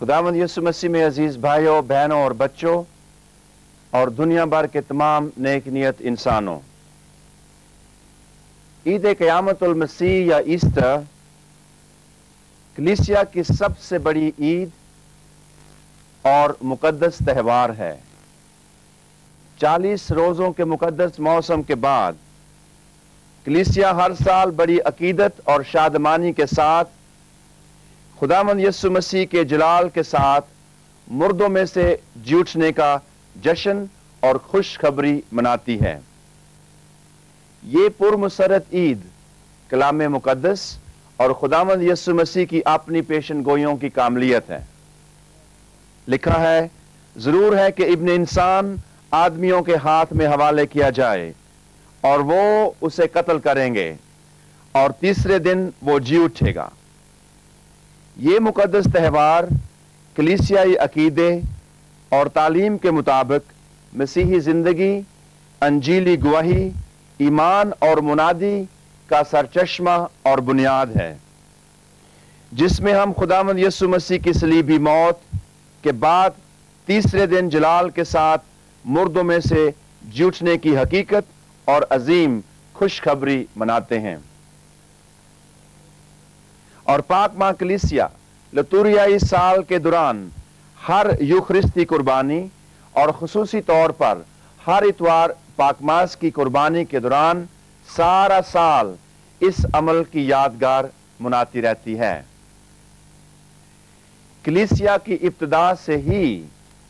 खुदावंद यीशु मसीह में अजीज भाइयों, बहनों और बच्चों और दुनिया भर के तमाम नेक नियत इंसानों, ईद क़यामतुल मसीह या ईस्टर कलीसिया की सबसे बड़ी ईद और मुकद्दस त्यौहार है। 40 रोज़ों के मुकद्दस मौसम के बाद कलीसिया हर साल बड़ी अकीदत और शादमानी के साथ खुदावंद यीशु मसीह के जलाल के साथ मुर्दों में से जी उठने का जश्न और खुशखबरी मनाती है। ये पुरमसरत ईद कलाम मुकद्दस और खुदावंद यीशु मसीह की अपनी पेशन गोइयों की कामलियत है। लिखा है, जरूर है कि इब्न इंसान आदमियों के हाथ में हवाले किया जाए और वो उसे कत्ल करेंगे और तीसरे दिन वो जी उठेगा। ये मुकद्दस त्यौहार कलीसियाई अकीदे और तालीम के मुताबिक मसीही जिंदगी, अंजीली गवाही, ईमान और मुनादी का सरचश्मा और बुनियाद है, जिसमें हम खुदावंद यीशु मसीह की सलीबी मौत के बाद तीसरे दिन जलाल के साथ मुर्दों में से जी उठने की हकीकत और अजीम खुशखबरी मनाते हैं। और पाक मां कलीसिया लतूरियाई साल के दौरान हर यूखरिस्ती कुर्बानी और खुसूसी तौर पर हर इतवार पाकमास की कुर्बानी के दौरान सारा साल इस अमल की यादगार मनाती रहती है। कलीसिया की इब्तिदा से ही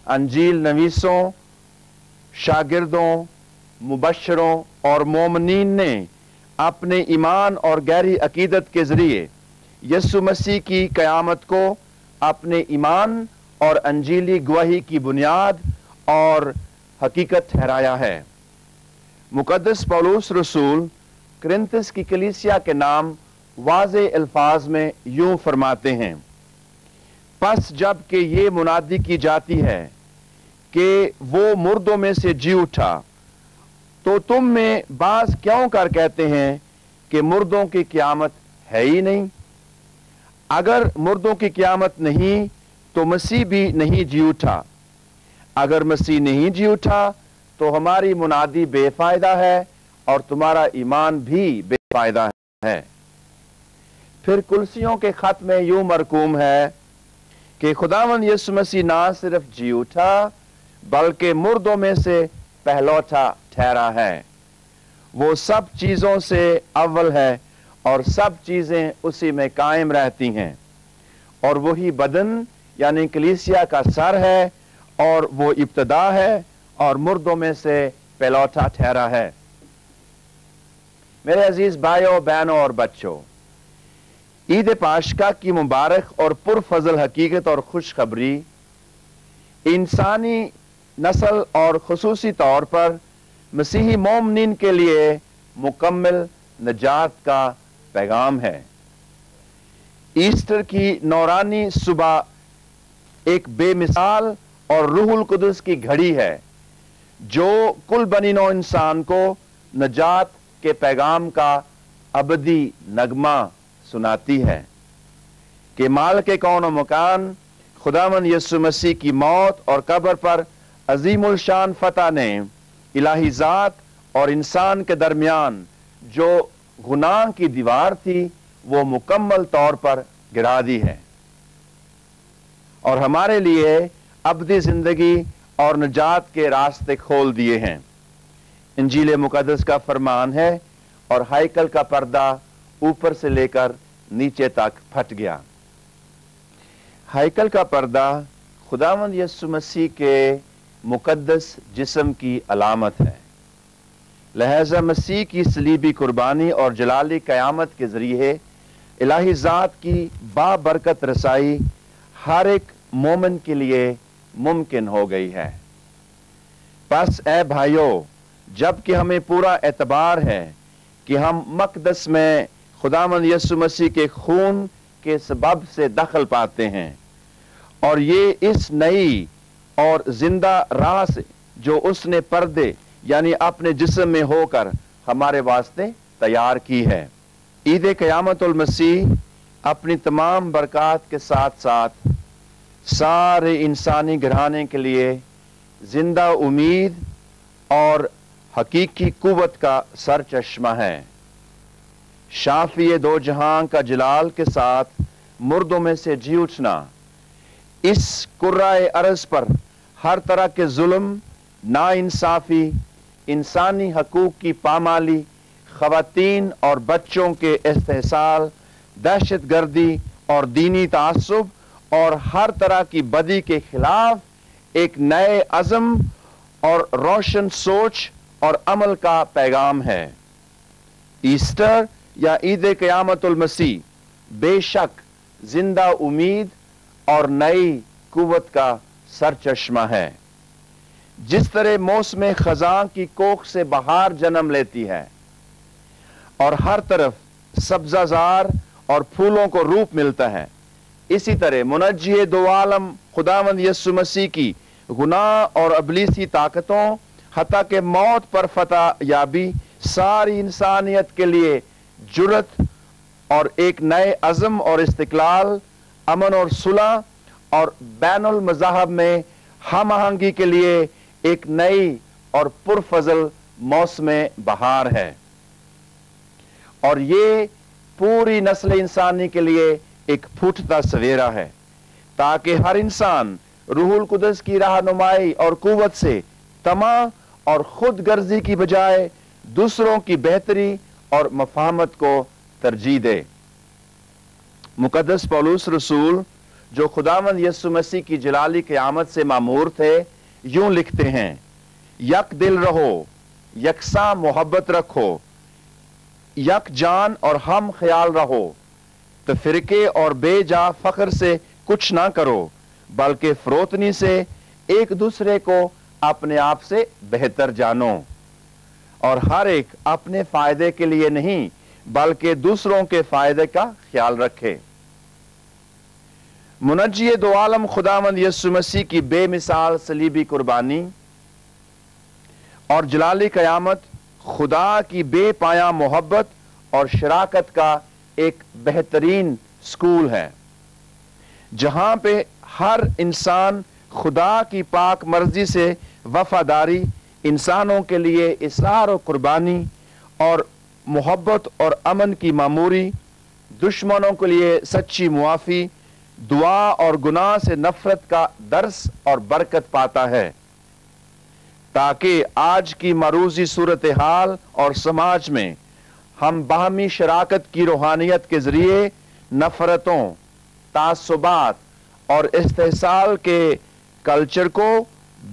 अंजील नवीसों, शागिर्दों, मुबश्शरों और मोमनीन ने अपने ईमान और गहरी अकीदत के जरिए यीशु मसीह की क़यामत को अपने ईमान और अंजीली गवाही की बुनियाद और हकीकत ठहराया है। मुकद्दस पौलुस रसूल कुरिन्थिस की कलीसिया के नाम वाज़े अल्फाज में यूं फरमाते हैं, पस जब कि ये मुनादी की जाती है कि वो मुर्दों में से जी उठा, तो तुम में बास क्यों कर कहते हैं कि मुर्दों की क़यामत है ही नहीं। अगर मुर्दों की क़यामत नहीं तो मसीह भी नहीं जी उठा। अगर मसीह नहीं जी उठा तो हमारी मुनादी बेफायदा है और तुम्हारा ईमान भी बेफायदा है। फिर कुलसियों के खत में यूं मरकूम है कि खुदावंद यीशु मसीह ना सिर्फ जी उठा बल्कि मुर्दों में से पहलौठा ठहरा है। वो सब चीजों से अव्वल है और सब चीजें उसी में कायम रहती हैं, और वही बदन यानी कलीसिया का सर है और वो इब्तिदा है और मुर्दों में से पहलौठा ठहरा है। मेरे अजीज भाइयों, बहनों और बच्चों, ईद पाशका की मुबारक और पुरफजल हकीकत और खुशखबरी इंसानी नस्ल और खुसूसी तौर पर मसीही मोमिनीन के लिए मुकम्मल नजात का पैगाम है। ईस्टर की नौरानी सुबह एक बेमिसाल और रूहुल कुदस की घड़ी है जो कुल बनी नौ इंसान को नजात के पैगाम का अबदी नगमा सुनाती है कि माल के कौनो मकान खुदावंद यीशु मसीह की मौत और कब्र पर अजीमुल शान फतह ने इलाही जात और इंसान के दरमियान जो गुनाह की दीवार थी वो मुकम्मल तौर पर गिरा दी है और हमारे लिए अबदी जिंदगी और निजात के रास्ते खोल दिए हैं। इंजील मुकद्दस का फरमान है, और हैकल का पर्दा ऊपर से लेकर नीचे तक फट गया। हैकल का पर्दा खुदावंद यीशु मसीह के मुकद्दस जिस्म की अलामत है। लिहाजा मसीह की सलीबी कुर्बानी और जलाली क़यामत के जरिए इलाही ज़ात की बाबरकत रसाई हर एक मोमिन के लिए मुमकिन हो गई है। बस ए भाइयों, जबकि हमें पूरा एतबार है कि हम मक़दस में खुदावंद यीशु मसीह के खून के सबब से दखल पाते हैं, और ये इस नई और जिंदा राह से जो उसने पर्दे यानी अपने जिस्म में होकर हमारे वास्ते तैयार की है। ईद क़यामतुल मसीह अपनी तमाम बरक़ात के साथ साथ سارے انسانی گھرانے کے لیے زندہ امید اور حقیقی قوت کا سرچشمہ ہے۔ شافی دو جہاں کا جلال کے ساتھ مردوں میں سے جی اٹھنا، اس کرۂ ارض پر ہر طرح کے ظلم، ناانصافی، انسانی حقوق کی پامالی، خواتین اور بچوں کے استحصال، دہشت گردی اور دینی تعصب اور ہر طرح کی بدی کے خلاف ایک نئے عزم اور روشن سوچ اور عمل کا پیغام ہے۔ ایسٹر یا عید قیامت المسیح بے شک زندہ امید اور نئی قوت کا سرچشمہ ہے۔ جس طرح موسم خزاں کی کوکھ سے بہار جنم لیتی ہے اور ہر طرف سبزہ زار اور پھولوں کو روپ ملتا ہے، اسی طرح منجی دو عالم خداوند یسوع مسیح کی گناہ اور ابلیسی طاقتوں حتیٰ کہ موت پر فتح یابی ساری انسانیت کے لیے جرت اور ایک نئے عزم اور استقلال، امن اور صلح اور بین المذاہب میں ہم آہنگی کے لیے ایک نئی اور پرفضل موسم بہار ہے، اور یہ پوری نسل انسانی کے لیے ایک پھوٹتا سویرا ہے، تاکہ ہر انسان روح القدس کی رہنمائی اور قوت سے طمع اور خود غرضی کی بجائے دوسروں کی بہتری اور مفاہمت کو ترجیح دے۔ مقدس پولس رسول جو خداوند یسوع مسیح کی جلالی قیامت سے مامور تھے، یوں لکھتے ہیں: یک دل رہو، یکساں محبت رکھو، یک جان اور ہم خیال رہو، تفرقے اور بے جا فخر سے کچھ نہ کرو، بلکہ فروتنی سے ایک دوسرے کو اپنے آپ سے بہتر جانو، اور ہر ایک اپنے فائدے کے لیے نہیں بلکہ دوسروں کے فائدے کا خیال رکھے۔ منجی دو عالم خداوند یسوع مسیح کی بے مثال صلیبی قربانی اور جلالی قیامت خدا کی بے پایاں محبت اور شراکت کا ایک بہترین سکول ہے، جہاں پہ ہر انسان خدا کی پاک مرضی سے وفاداری، انسانوں کے لیے اصرار و قربانی اور محبت اور امن کی معموری، دشمنوں کے لیے سچی معافی، دعا اور گناہ سے نفرت کا درس اور برکت پاتا ہے، تاکہ آج کی معروضی صورتحال اور سماج میں ہم باہمی شراکت کی روحانیت کے ذریعے نفرتوں، تعصبات اور استحصال کے کلچر کو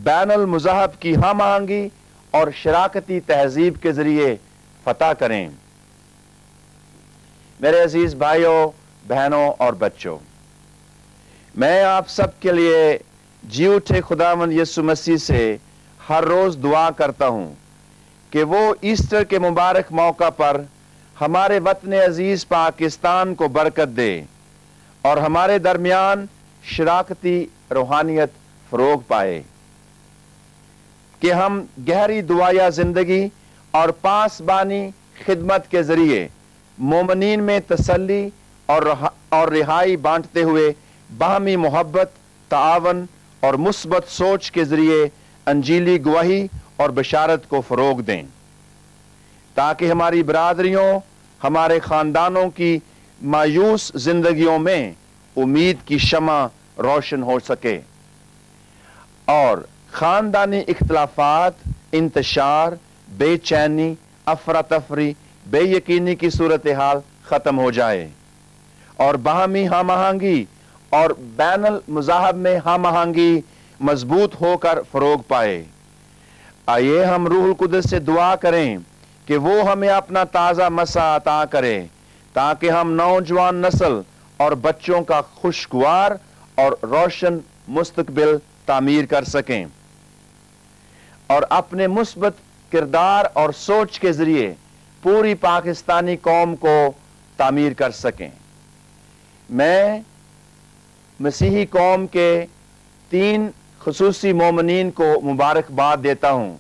بین المذاہب کی ہم آہنگی اور شراکتی تہذیب کے ذریعے فتح کریں۔ میرے عزیز بھائیوں، بہنوں اور بچوں، میں آپ سب کے لیے جی اٹھے خداوند یسوع مسیح سے ہر روز دعا کرتا ہوں کہ وہ ایسٹر کے مبارک موقع پر ہمارے وطن عزیز پاکستان کو برکت دے اور ہمارے درمیان شراکتی روحانیت فروغ پائے، کہ ہم گہری دعائیا زندگی اور پاسبانی خدمت کے ذریعے مومنین میں تسلی اور رہائی بانٹتے ہوئے باہمی محبت، تعاون اور مثبت سوچ کے ذریعے انجیلی گواہی اور بشارت کو فروغ دیں، تاکہ ہماری برادریوں، ہمارے خاندانوں کی مایوس زندگیوں میں امید کی شمع روشن ہو سکے اور خاندانی اختلافات، انتشار، بے چینی، افراتفری، بے یقینی کی صورتحال ختم ہو جائے اور باہمی ہم آہنگی اور بین المذاہب میں ہم آہنگی مضبوط ہو کر فروغ پائے۔ آئیے ہم روح القدس سے دعا کریں کہ وہ ہمیں اپنا تازہ مسا عطا کرے، تاکہ ہم نوجوان نسل اور بچوں کا خوشگوار اور روشن مستقبل تعمیر کر سکیں اور اپنے مثبت کردار اور سوچ کے ذریعے پوری پاکستانی قوم کو تعمیر کر سکیں۔ میں مسیحی قوم کے 3 خصوصی مومنین کو مبارکباد دیتا ہوں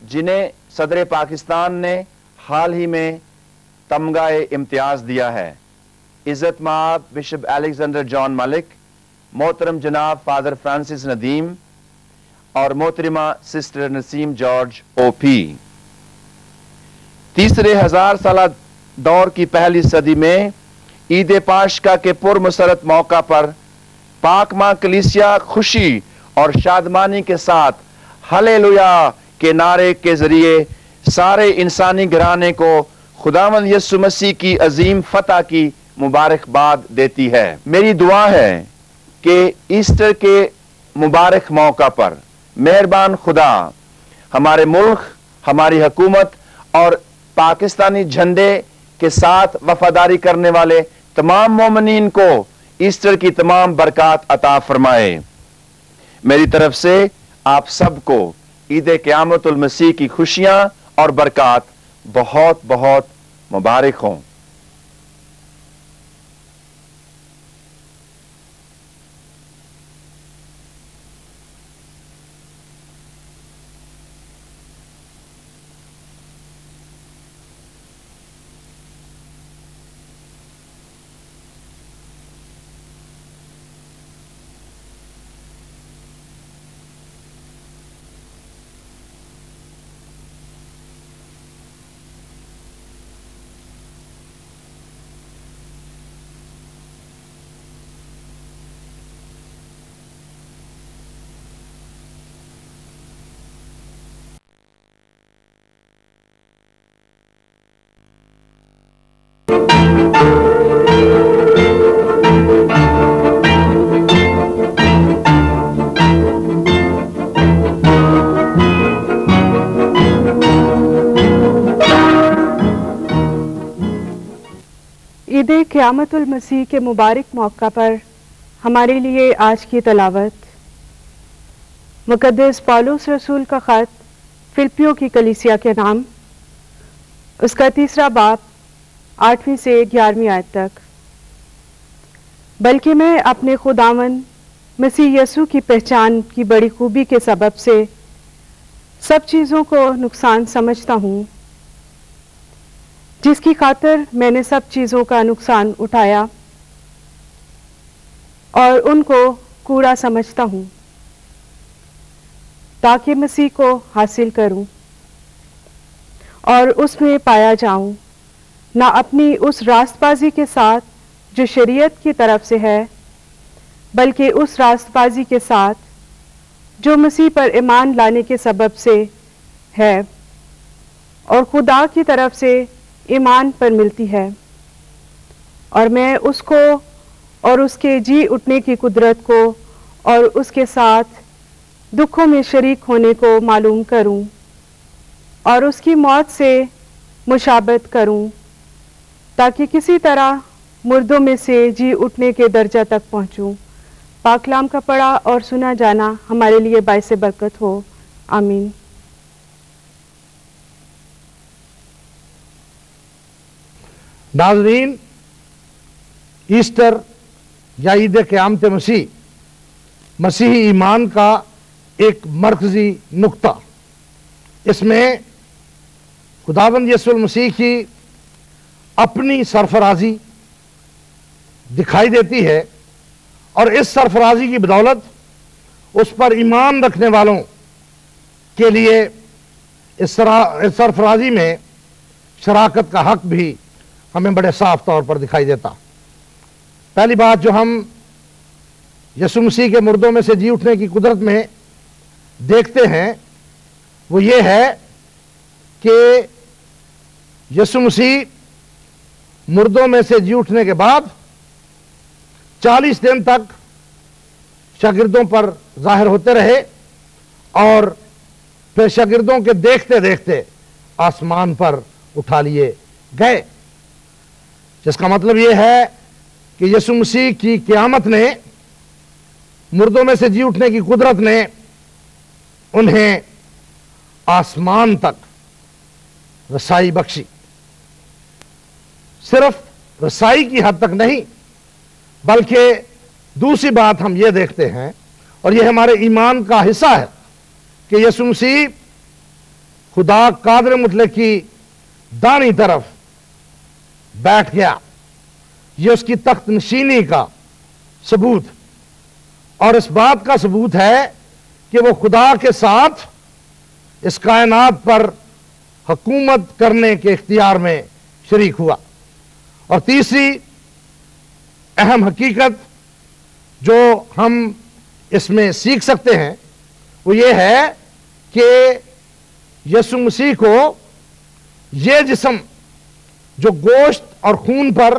جنہیں صدر پاکستان نے حال ہی میں تمغہ امتیاز دیا ہے: عزت مآب بشپ الیگزینڈر جان ملک، मोहतरम जनाब फादर फ्रांसिस नदीम और मोहतरमा सिस्टर नसीम जॉर्ज ओपी। तीसरे 1000 साला दौर की पहली सदी में ईद पाशका के पुरमसरत मौका पर पाक मां कलीसिया खुशी और शादमानी के साथ हालेलुया के नारे के जरिए सारे इंसानी घराने को खुदावंद यीशु मसीह की अजीम फतह की मुबारकबाद देती है। मेरी दुआ है कि ईस्टर के मुबारक मौका पर मेहरबान खुदा हमारे मुल्क, हमारी हुकूमत और पाकिस्तानी झंडे के साथ वफादारी करने वाले तमाम मोमिनीन को ईस्टर की तमाम बरकत अता फरमाए। मेरी तरफ से आप सबको ईद क़यामतुल मसीह की खुशियां और बरकत बहुत बहुत मुबारक हों। ईद क़यामतुल मसीह के मुबारक मौका पर हमारे लिए आज की तलावत मुक़द्दस पौलुस रसूल का ख़त फिलिपियों की कलीसिया के नाम, उसका 3 बाब 8वीं से 11वीं आयत तक। बल्कि मैं अपने खुदावन मसीह यसू की पहचान की बड़ी खूबी के सबब से सब चीज़ों को नुकसान समझता हूँ, जिसकी खातिर मैंने सब चीज़ों का नुकसान उठाया और उनको कूड़ा समझता हूँ, ताकि मसीह को हासिल करूं और उसमें पाया जाऊं, ना अपनी उस रास्तबाजी के साथ जो शरीयत की तरफ से है, बल्कि उस रास्तबाजी के साथ जो मसीह पर ईमान लाने के सबब से है और खुदा की तरफ से ईमान पर मिलती है। और मैं उसको और उसके जी उठने की कुदरत को और उसके साथ दुखों में शरीक होने को मालूम करूं और उसकी मौत से मुशाबत करूं, ताकि किसी तरह मुर्दों में से जी उठने के दर्जा तक पहुंचूं। पाकलाम का पढ़ा और सुना जाना हमारे लिए बाइस बरकत हो। आमीन। नाज़रीन, ईस्टर या ईद क़यामत मसीह मसीही ईमान का एक मरकजी नुक्ता। इसमें खुदावंद यीशु मसीह की अपनी सरफराजी दिखाई देती है और इस सरफराजी की बदौलत उस पर ईमान रखने वालों के लिए इस सरफराजी में शराकत का हक भी हमें बड़े साफ तौर पर दिखाई देता। पहली बात जो हम यीशु मसीह के मुर्दों में से जी उठने की कुदरत में देखते हैं वो ये है कि यीशु मसीह मुर्दों में से जी उठने के बाद 40 दिन तक शागिर्दों पर जाहिर होते रहे और फिर शागिर्दों के देखते देखते आसमान पर उठा लिए गए। जिसका मतलब यह है कि यीशु मसीह की क़यामत ने, मुर्दों में से जी उठने की कुदरत ने उन्हें आसमान तक रसाई बख्शी। सिर्फ रसाई की हद तक नहीं, बल्कि दूसरी बात हम ये देखते हैं और ये हमारे ईमान का हिस्सा है कि यीशु मसीह खुदा कादिर मुतलक की दानी तरफ बैठ गया। ये उसकी तख्त नशीनी का सबूत اور اس بات کا ثبوت ہے کہ وہ خدا کے ساتھ اس کائنات پر حکومت کرنے کے اختیار میں شریک ہوا۔ اور تیسری اہم حقیقت جو ہم اس میں سیکھ سکتے ہیں وہ یہ ہے کہ یسوع مسیح کو یہ جسم جو گوشت اور خون پر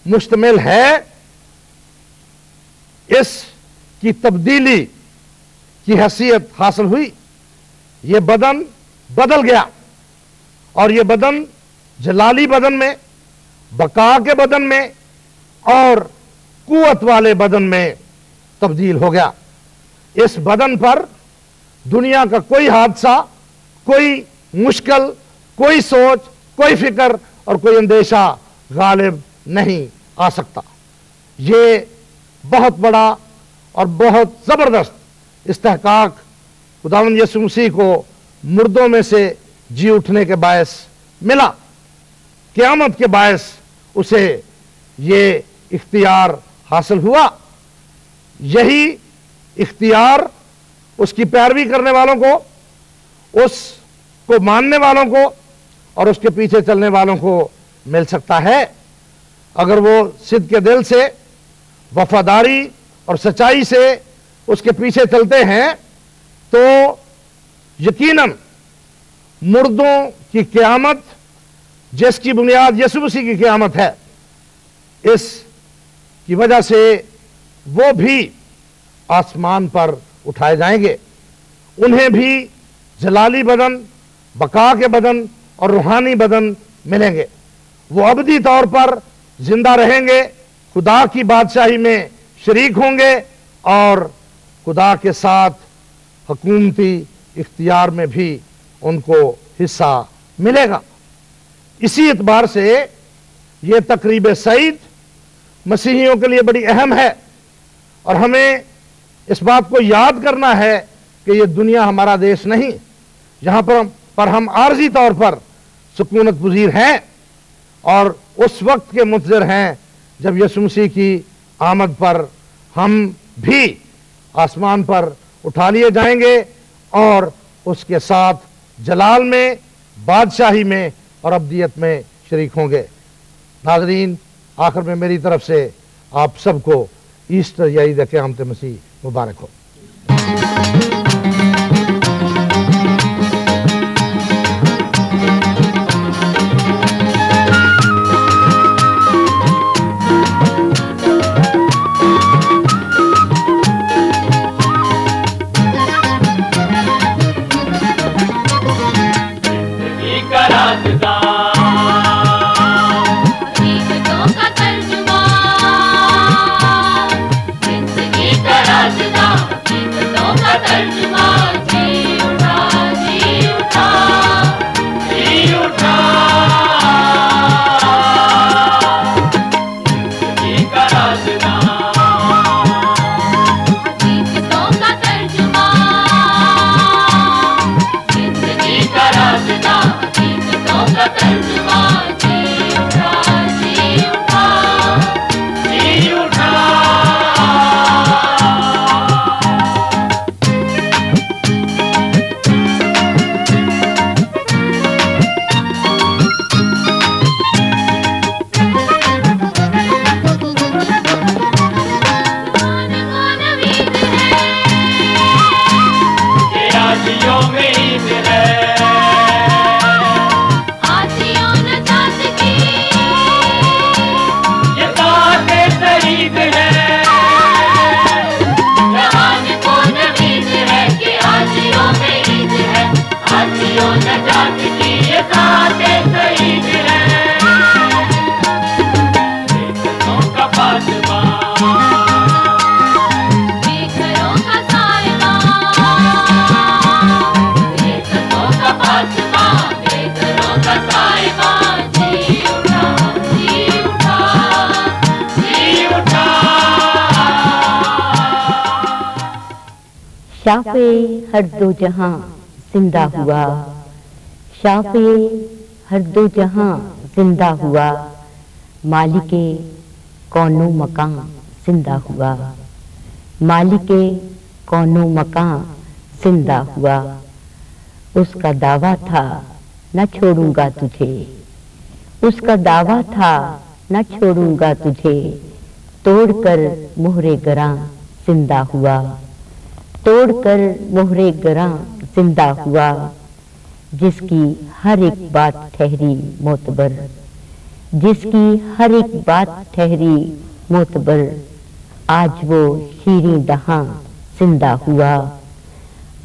مشتمل ہے، اس کی تبدیلی کی حیثیت حاصل ہوئی۔ یہ بدن بدل گیا اور یہ بدن جلالی بدن میں، بقا کے بدن میں اور قوت والے بدن میں تبدیل ہو گیا۔ اس بدن پر دنیا کا کوئی حادثہ، کوئی مشکل، کوئی سوچ، کوئی فکر اور کوئی اندیشہ غالب نہیں آ سکتا۔ یہ بہت بڑا اور بہت زبردست استحقاق خداوند یسوع مسیح کو مردوں میں سے جی اٹھنے کے باعث ملا۔ قیامت کے باعث اسے یہ اختیار حاصل ہوا۔ یہی اختیار اس کی پیروی کرنے والوں کو، اس کو ماننے والوں کو اور اس کے پیچھے چلنے والوں کو مل سکتا ہے اگر وہ صدق کے دل سے، وفاداری اور سچائی سے اس کے پیچھے چلتے ہیں۔ تو یقیناً مردوں کی قیامت، جس کی بنیاد یسوع مسیح کی قیامت ہے، اس کی وجہ سے وہ بھی آسمان پر اٹھائے جائیں گے۔ انہیں بھی جلالی بدن، بقا کے بدن اور روحانی بدن ملیں گے۔ وہ ابدی طور پر زندہ رہیں گے، خدا کی بادشاہی میں شریک ہوں گے اور خدا کے ساتھ حکومتی اختیار میں بھی ان کو حصہ ملے گا۔ اسی اعتبار سے یہ تقریب سعید مسیحیوں کے لیے بڑی اہم ہے اور ہمیں اس بات کو یاد کرنا ہے کہ یہ دنیا ہمارا دیش نہیں، یہاں پر ہم عارضی طور پر سکونت پذیر ہیں اور اس وقت کے منتظر ہیں جب یسوع مسیح کی آمد پر ہم بھی آسمان پر اٹھا لیے جائیں گے اور اس کے ساتھ جلال میں، بادشاہی میں اور ابدیت میں شریک ہوں گے۔ ناظرین، آخر میں میری طرف سے آپ سب کو ایسٹر یا عید قیامت مسیح مبارک ہو۔ شافع ہر دو جہاں زندہ ہوا، شافع ہر دو جہاں زندہ ہوا، مالک کون و مکان زندہ ہوا۔ मालिके कौनो मकान जिंदा हुआ। उसका दावा था न छोड़ूंगा तुझे, उसका दावा था न छोड़ूंगा तुझे, तोड़कर मोहरे गरां जिंदा हुआ, तोड़कर मोहरे गरां जिंदा हुआ। जिसकी हर एक बात ठहरी मोतबर, जिसकी हर एक बात ठहरी मोतबर, आज वो शीरीं दहां जिंदा हुआ,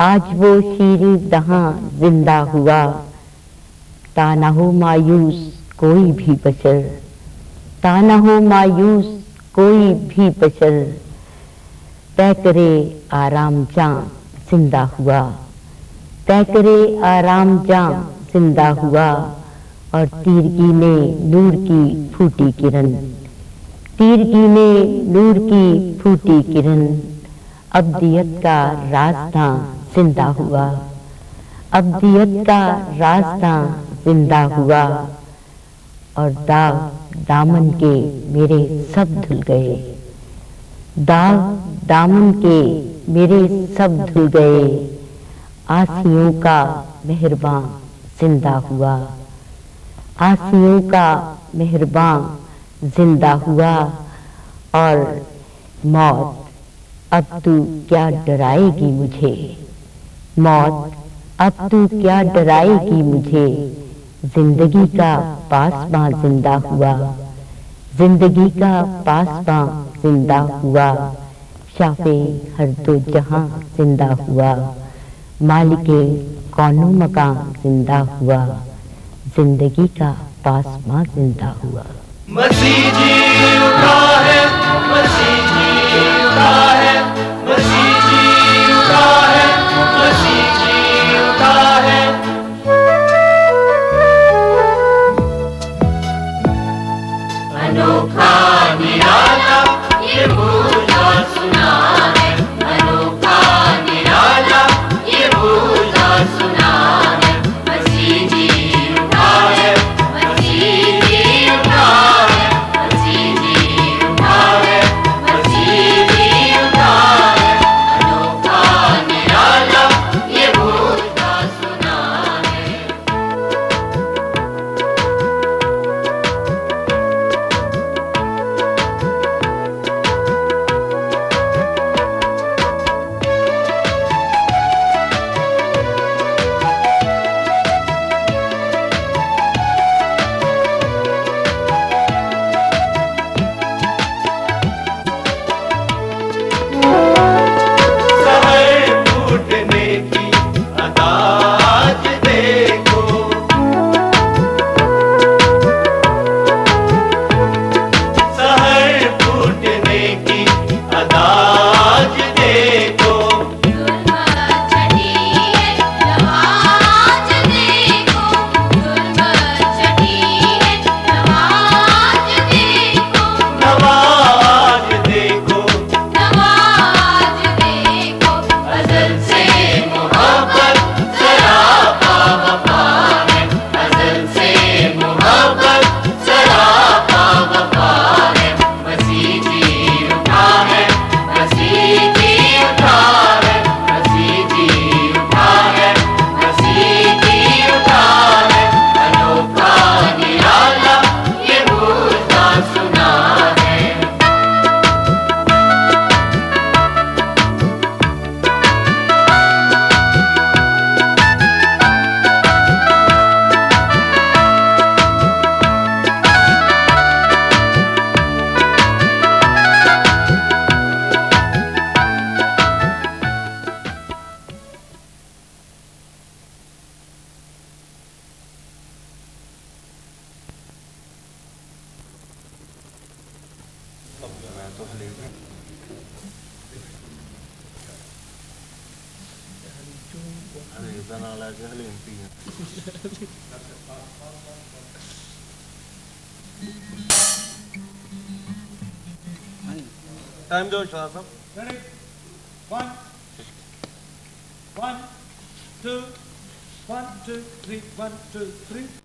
आज वो शीरीं दहां जिंदा हुआ। ताना हो मायूस कोई भी बशर, ताना हो मायूस कोई भी बशर, तय करे आराम जां जिंदा हुआ, तय करे आराम जां जिंदा हुआ। और तीरगी ने नूर की फूटी किरण, तीरगी ने नूर की फूटी किरण, अब्दियत का रास्ता जिंदा हुआ, अब्दियत का रास्ता जिंदा हुआ। और दाग दामन के मेरे सब धुल गए, दाग दामन के मेरे सब धुल गए। आसियों का मेहरबां जिंदा हुआ, आसियों का मेहरबां जिंदा हुआ। और मौत अब तू क्या डराएगी मुझे, मौत अब तू क्या डराएगी मुझे। जिंदगी का पासबां जिंदा हुआ, जिंदगी का पासबां जिंदा हुआ। शाफे हर दो जहां जिंदा हुआ, मालिके कौनो मकान जिंदा हुआ, जिंदगी का पासबां जिंदा हुआ। मसीह जी उठा है, मसीह जी उठा है, मसीह जी उठा है, मसीह जी उठा है। अनोखा निराला ये बोला सुना है, अनोखा निराला ये बोला सुना है। मसीह जी उठा है, मसीह जी उठा है, मसीह जी उठा है, मसीह जी उठा है। अनोखा निराला ये बोला सुना है। सहर फूटने की अंदाज देखो, सहर फूटने की अंदाज देखो। नवाज देखो, अज़ल से मोहब्बत सरापा वफा है, अज़ल से मोहब्बत सरापा वफा है। मसीह जी उठा है, मसीह जी उठा है, मसीह जी उठा है, मसीह जी उठा है। अनोखा निराला ये बोलता सुना है। टाइम दो शाह साहब। Ready? 1, 1, 2, 1, 2, 3, 1, 2, 3.